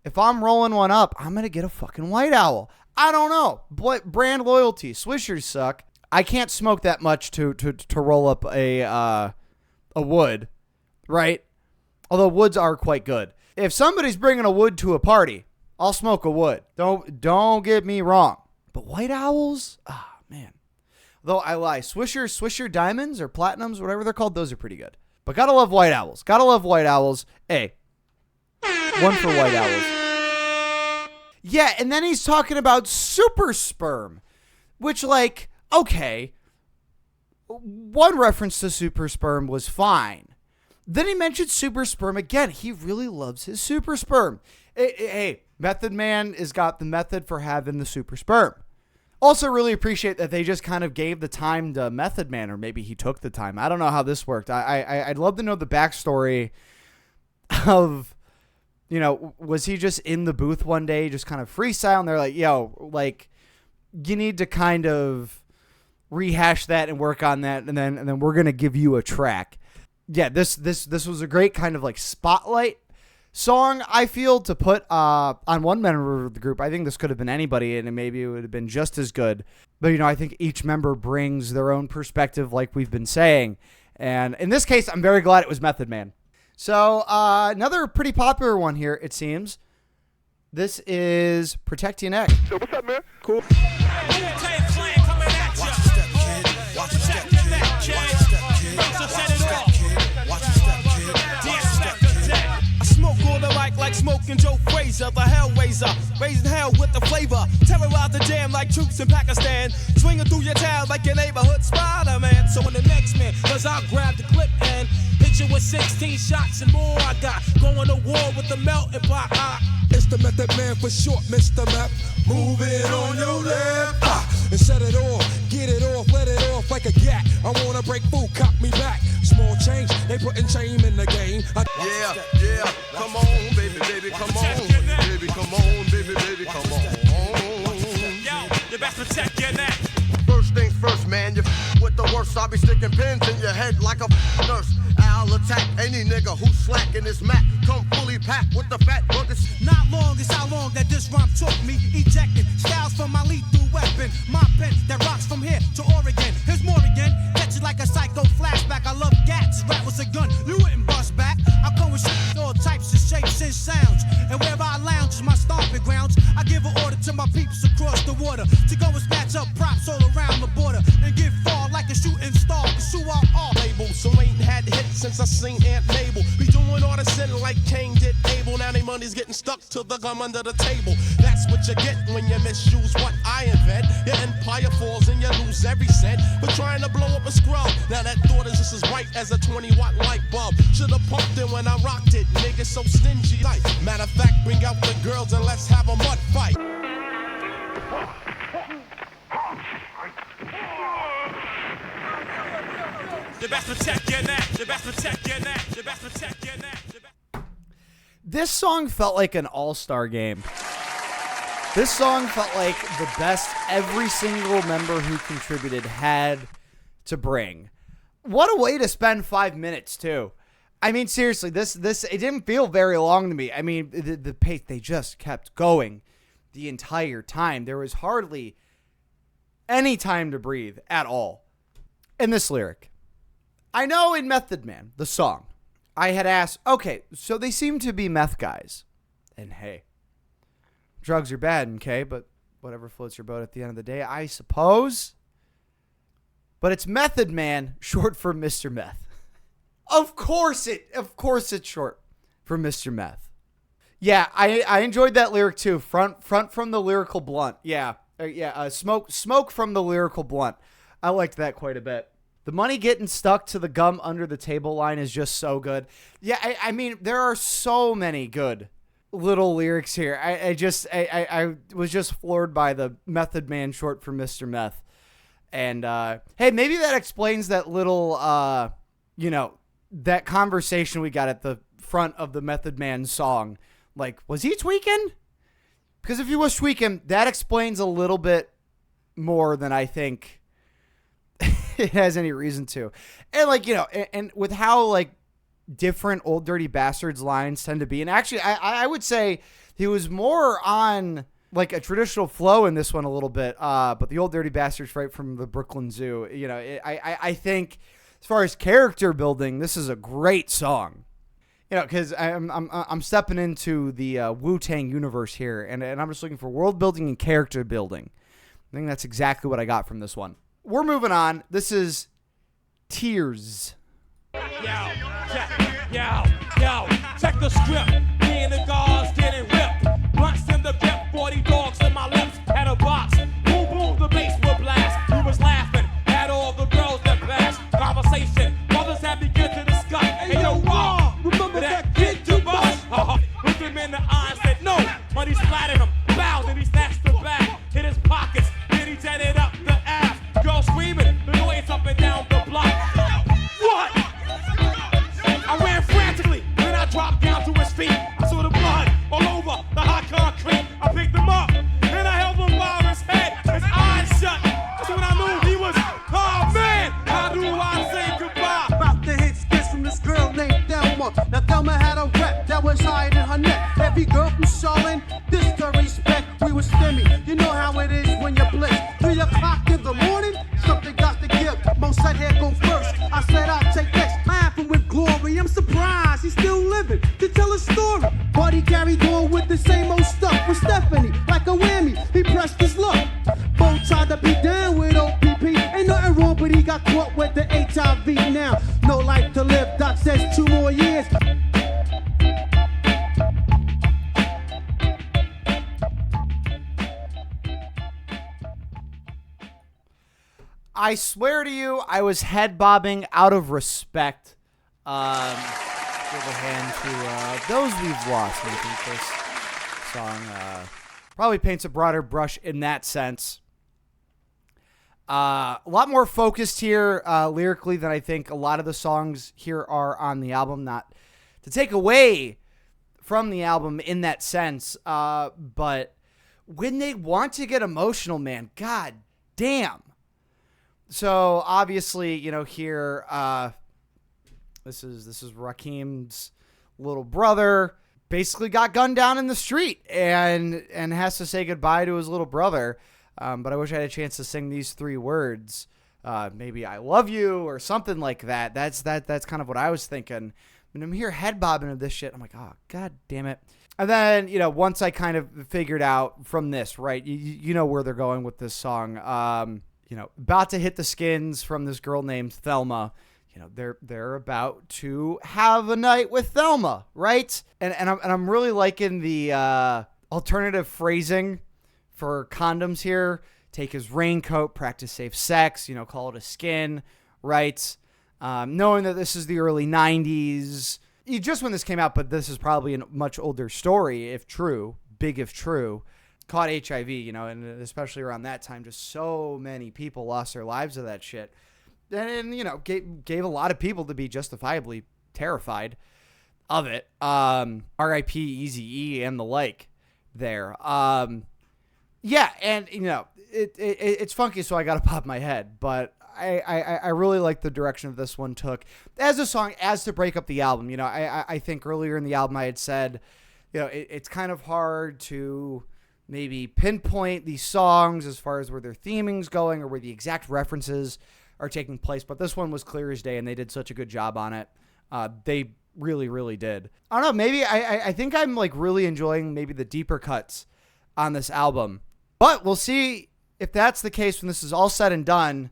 if I'm rolling one up, I'm gonna get a fucking White Owl. I don't know. Brand loyalty. Swishers suck. I can't smoke that much to roll up a wood, right? Although woods are quite good. If somebody's bringing a wood to a party, I'll smoke a wood. Don't get me wrong. But White Owls, man. Though I lie, Swisher Diamonds or Platinums, whatever they're called, those are pretty good. But gotta love White Owls. Gotta love White Owls. Hey, one for White Owls. Yeah, and then he's talking about super sperm, which, okay, one reference to super sperm was fine. Then he mentioned super sperm again. He really loves his super sperm. Hey, Method Man has got the method for having the super sperm. Also really appreciate that they just kind of gave the time to Method Man, or maybe he took the time. I don't know how this worked. I'd love to know the backstory of, was he just in the booth one day, just kind of freestyle, and they're like, yo, you need to kind of rehash that and work on that, and then we're gonna give you a track. Yeah, this was a great kind of spotlight song, I feel, to put on one member of the group. I think this could have been anybody, and maybe it would have been just as good. But I think each member brings their own perspective, like we've been saying. And in this case, I'm very glad it was Method Man. So another pretty popular one here, it seems. This is Protect Your Neck. So what's up, man? Cool. Like smoking Joe Frazier, the Hellraiser, raising hell with the flavor, terrorize the jam like troops in Pakistan, swinging through your town like your neighborhood Spider-Man. So when the next man, cause I'll grab the clip and hit you with 16 shots and more. I got going to war with the melting pot. It's the Method Man for short, Mr. Meth. Move it on your left. And set it off, get it off, let it off like a gat. I wanna break food, cop me back. Small change, they putting shame in the game. Yeah, come on, baby, baby, come on. Baby, come on, baby, baby, come on. Yo, you best protect your neck. First things first, man, you with the worst. I'll be sticking pins in your head like a nurse. I'll attack any nigga who's slacking his mat. Come fully packed with the fat Ruckus. Not long is how long that this rhyme took me. Ejecting styles from my lethal weapon. My pen that rocks from here to Oregon. Here's more again. Catch it like a psycho flashback. I love gats. Rap was a gun. You wouldn't bust back. I come with shit, all types of shapes and sounds. And wherever I lounge is my stomping grounds. I give an order to my peeps across the water to go and snatch up props all around the border and get far like a shooting star. Pursue our art. Label, so ain't had hits since I seen Aunt Mabel. Be doing all the sin like Cain did Abel. Now they money's getting stuck to the gum under the table. That's what you get when you misuse what I invent. Your empire falls and you lose every cent. But trying to blow up a scrub. Now that thought is just as bright as a 20-watt light bulb. Should've pumped it when I rocked it. Niggas so stingy. Like, matter of fact, bring out the girls and let's have a mud fight. You best protect your neck. You best protect your neck. You best protect your neck. This song felt like an all-star game. This song felt like the best every single member who contributed had to bring. What a way to spend 5 minutes, too. I mean, seriously, this it didn't feel very long to me. I mean, the pace, they just kept going the entire time. There was hardly any time to breathe at all. And this lyric. I know in Method Man, the song, I had asked, okay, so they seem to be meth guys. And hey, drugs are bad, okay, but whatever floats your boat at the end of the day, I suppose. But it's Method Man, short for Mr. Meth. Of course it's short for Mr. Meth. Yeah, I enjoyed that lyric too. Front from the lyrical blunt. Yeah. Smoke from the lyrical blunt. I liked that quite a bit. The money getting stuck to the gum under the table line is just so good. Yeah, I mean, there are so many good little lyrics here. I was just floored by the Method Man short for Mr. Meth. And, hey, maybe that explains that little, that conversation we got at the front of the Method Man song. Like, was he tweaking? Because if he was tweaking, that explains a little bit more than I think it has any reason to. And and with how different Old Dirty Bastards lines tend to be, and actually I would say he was more on a traditional flow in this one a little bit, but the Old Dirty Bastards right from the Brooklyn Zoo, I think as far as character building, this is a great song. Because I'm stepping into the Wu-Tang universe here, and I'm just looking for world building and character building. I think that's exactly what I got from this one. We're moving on. This is Tearz. Yo, check the script. Me and the guards getting ripped. Blunts in the grip, 40 dogs in my lips. Had a box. Boom, boom, the bass will blast. We was laughing at all the girls that passed. Conversation. Mothers had begun to discuss. Hey, yo, Raw, remember that kid to bust? Looked him in the eye and said, no. Money splattered him. Bowed and he snatched the bag. Hit his pockets. Then he jetted up the ass. Girl screaming. The noise up and down the block. What? I ran frantically. Then I dropped down to his feet. I saw the blood all over the hot concrete. I picked him up. Then I held him by his head. His eyes shut. That's when I knew he was, oh man, how do I say goodbye? About to hit skits from this girl named Thelma. Now Thelma had a rep that was higher than her neck. Every girl from Charlotte, this to respect. We was stemmy. You know how it is when you blitz. 3 o'clock in the morning, something got to give. Mo said, here go first. I said, I'll take next. Laughing with glory. I'm surprised he's still living to tell a story. But he carried on with the same old stuff with Stephanie. Like a whammy, he pressed his luck. Both tried to be down with OPP. Ain't nothing wrong, but he got caught with the HIV now. No life to live, Doc says 2 more years. I swear to you, I was head bobbing out of respect. Give a hand to those we've lost. I think this song probably paints a broader brush in that sense. A lot more focused here lyrically than I think a lot of the songs here are on the album. Not to take away from the album in that sense, but when they want to get emotional, man, god damn. So obviously, here this is Rakim,'s little brother basically got gunned down in the street and has to say goodbye to his little brother. But I wish I had a chance to sing these 3 words. Maybe I love you or something like that. That's kind of what I was thinking. When I'm here head bobbing of this shit, I'm like, oh, god damn it. And then, once I kind of figured out from this, right, you know where they're going with this song. About to hit the skins from this girl named Thelma. They're about to have a night with Thelma, right? And I'm really liking the alternative phrasing for condoms here. Take his raincoat, practice safe sex, call it a skin, right? Knowing that this is the early 90s, just when this came out, but this is probably a much older story, if true, big if true, caught HIV, and especially around that time, just so many people lost their lives of that shit. And gave a lot of people to be justifiably terrified of it. R.I.P. Eazy-E and the like there. Yeah, and, it's funky, so I got to pop my head, but I really like the direction of this one took as a song, as to break up the album. I think earlier in the album I had said, it's kind of hard to maybe pinpoint these songs as far as where their theming's going or where the exact references are taking place, but this one was clear as day, and they did such a good job on it. They really, really did. I don't know, maybe I think I'm like really enjoying maybe the deeper cuts on this album, but we'll see if that's the case when this is all said and done.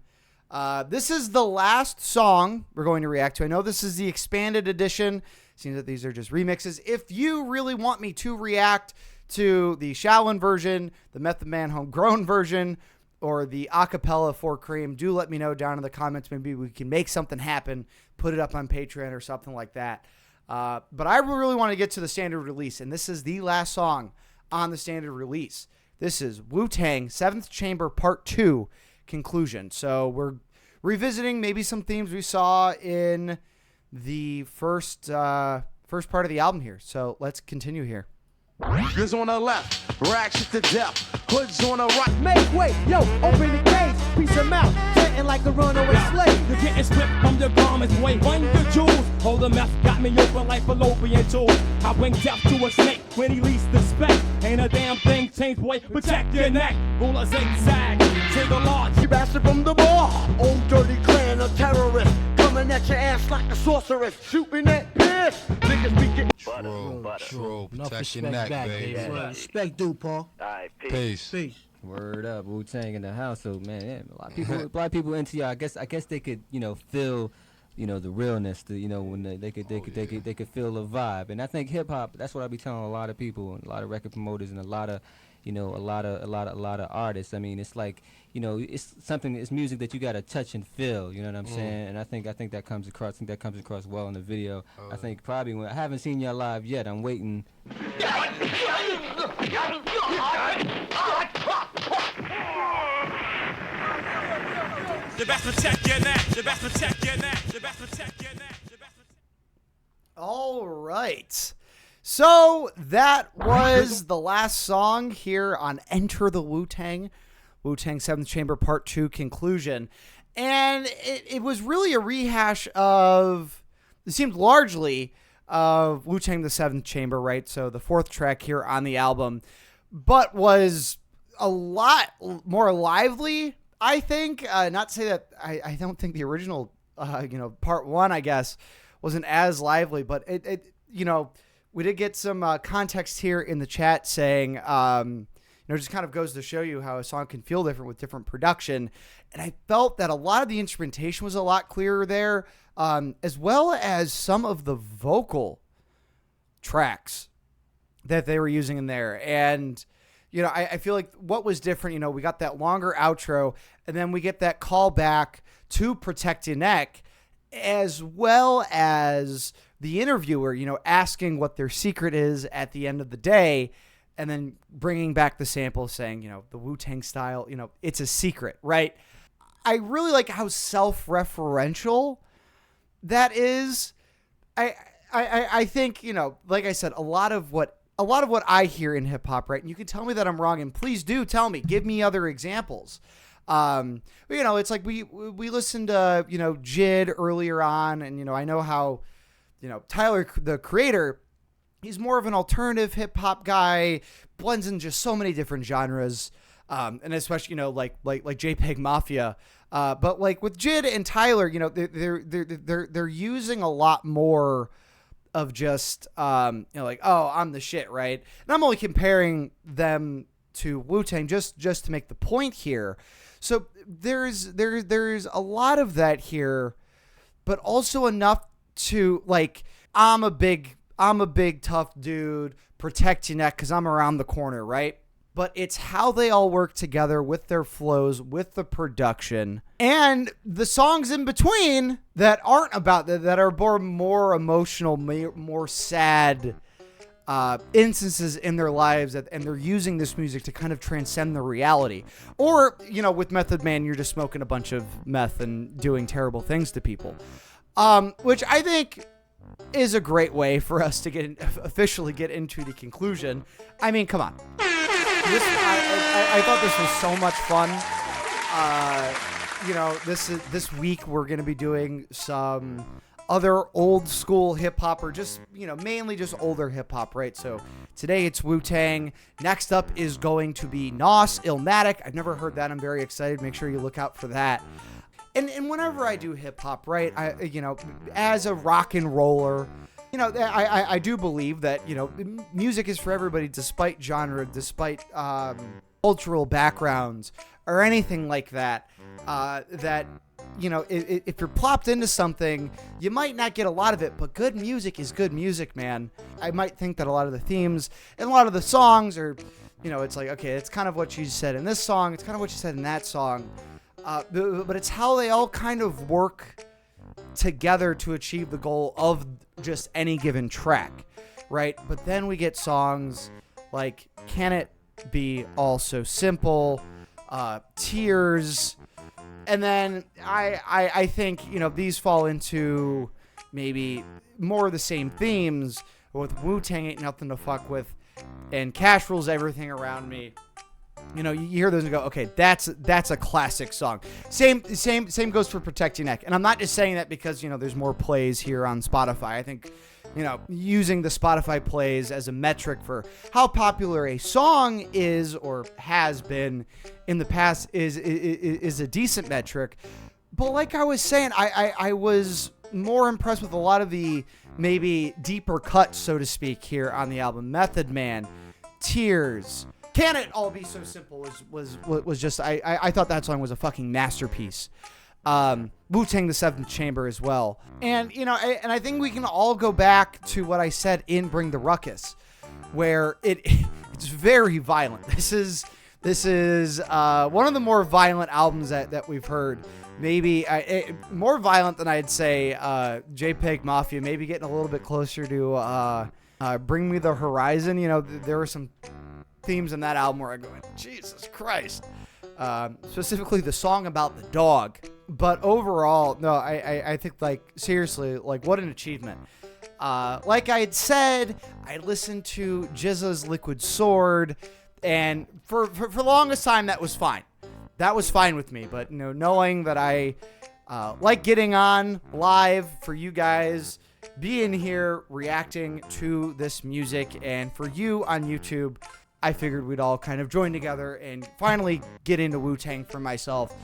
This is the last song we're going to react to. I know this is the expanded edition. Seems that these are just remixes. If you really want me to react to the Shaolin version, the Method Man homegrown version, or the acapella for C.R.E.A.M, do let me know down in the comments. Maybe we can make something happen, put it up on Patreon or something like that. But I really want to get to the standard release, and this is the last song on the standard release. This is Wu-Tang 7th Chamber Part 2 Conclusion. So we're revisiting maybe some themes we saw in the first part of the album here. So let's continue here. Niggas on the left, rags to death. Hoods on the right. Make way, yo, open the gates. Piece of mouth, sitting like a runaway slave. You're getting stripped from your garments, way run the jewels. Hold the meth, got me open like fallopian tools. I bring death to a snake when he least expect. Ain't a damn thing changed, boy, protect your neck. Rule a zigzag, to the large. You bastard from the bar, old dirty clan of terrorists. Coming at your ass like a sorceress. Shooting that piss. Niggas be getting True. Protect your neck, baby. Respect due, Paul. Peace. Word up, Wu-Tang in the house. So man, yeah, a lot of people into y'all. I guess they could, feel, the realness. When they could feel the vibe. And I think hip hop. That's what I be telling a lot of people, and a lot of record promoters, and a lot of artists. I mean, it's like, it's something. It's music that you gotta touch and feel. You know what I'm saying? And I think that comes across. I think that comes across well in the video. I think probably when I haven't seen y'all live yet. I'm waiting. You best protect your neck. You best protect your neck. You best protect your neck. All right. So that was the last song here on Enter the Wu-Tang. Wu-Tang 7th Chamber Part 2 Conclusion. And it was really a rehash of, it seemed largely, of Wu-Tang the 7th Chamber, right? So the 4th track here on the album, but was a lot more lively, I think. Not to say that I don't think the original, Part 1, I guess, wasn't as lively, but it we did get some context here in the chat saying, it just kind of goes to show you how a song can feel different with different production. And I felt that a lot of the instrumentation was a lot clearer there, as well as some of the vocal tracks that they were using in there. And, I feel like what was different, we got that longer outro, and then we get that call back to Protect Your Neck, as well as the interviewer, asking what their secret is at the end of the day. and then bringing back the sample saying, the Wu-Tang style, it's a secret, right? I really like how self-referential that is. I think, like I said, a lot of what I hear in hip hop, right? And you can tell me that I'm wrong, and please do tell me, give me other examples. It's like we listened to, JID earlier on, and, I know how, Tyler, the creator, he's more of an alternative hip hop guy, blends in just so many different genres. And especially, like JPEG Mafia. But like with JID and Tyler, they're using a lot more of just, like, oh, I'm the shit, right? And I'm only comparing them to Wu-Tang just to make the point here. So there's a lot of that here, but also enough to, like, I'm a big tough dude, protect your neck because I'm around the corner, right? But it's how they all work together with their flows, with the production, and the songs in between that aren't about that are more emotional, more sad instances in their lives, and they're using this music to kind of transcend the reality. Or, with Method Man, you're just smoking a bunch of meth and doing terrible things to people, which I think is a great way for us to officially get into the conclusion. I mean, come on. I thought this was so much fun. This week we're going to be doing some other old school hip hop, or just, mainly just older hip hop, right? So today it's Wu-Tang. Next up is going to be Nos, Illmatic. I've never heard that. I'm very excited. Make sure you look out for that. And whenever I do hip hop, right, as a rock and roller, I do believe that, music is for everybody, despite genre, despite cultural backgrounds or anything like that. If you're plopped into something, you might not get a lot of it, but good music is good music, man. I might think that a lot of the themes and a lot of the songs are, it's like, okay, it's kind of what you said in this song, it's kind of what you said in that song. But it's how they all kind of work together to achieve the goal of just any given track, right? But then we get songs like Can It Be All So Simple, Tearz, and then I think, these fall into maybe more of the same themes with Wu-Tang Ain't Nothing to Fuck With and Cash Rules Everything Around Me. You hear those and go, okay, that's a classic song. Same goes for Protect Your Neck. And I'm not just saying that because, there's more plays here on Spotify. I think, using the Spotify plays as a metric for how popular a song is or has been in the past is a decent metric. But like I was saying, I was more impressed with a lot of the maybe deeper cuts, so to speak, here on the album. Method Man, Tearz, Can It All Be So Simple was just, I thought that song was a fucking masterpiece. Wu-Tang the Seventh Chamber as well. And, and I think we can all go back to what I said in Bring the Ruckus, where it's very violent. This is one of the more violent albums that we've heard. Maybe more violent than I'd say JPEG Mafia, maybe getting a little bit closer to Bring Me the Horizon. There were some themes in that album where I go, Jesus Christ. Specifically the song about the dog. But overall, no, I think, like, seriously, like, what an achievement. Like I had said, I listened to GZA's Liquid Sword, and for the longest time, that was fine. That was fine with me. But, knowing that I like getting on live for you guys, being here, reacting to this music, and for you on YouTube, I figured we'd all kind of join together and finally get into Wu-Tang for myself,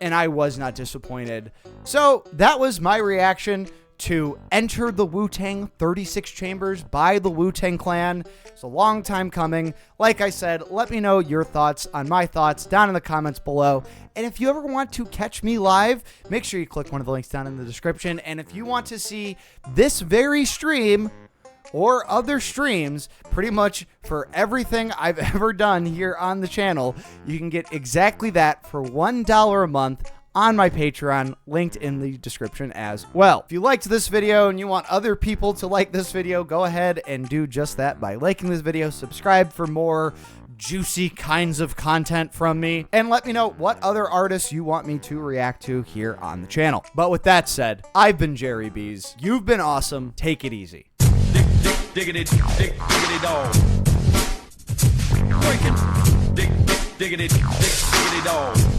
and I was not disappointed. So that was my reaction to Enter the Wu-Tang 36 Chambers by the Wu-Tang Clan. It's a long time coming. Like I said, let me know your thoughts on my thoughts down in the comments below. And if you ever want to catch me live, make sure you click one of the links down in the description. And if you want to see this very stream or other streams, pretty much for everything I've ever done here on the channel, you can get exactly that for $1 a month on my Patreon, linked in the description as well. If you liked this video and you want other people to like this video, go ahead and do just that by liking this video, subscribe for more juicy kinds of content from me, and let me know what other artists you want me to react to here on the channel. But with that said, I've been Jerry B's. You've been awesome. Take it easy. Diggity dog. Breaking. Diggity dog.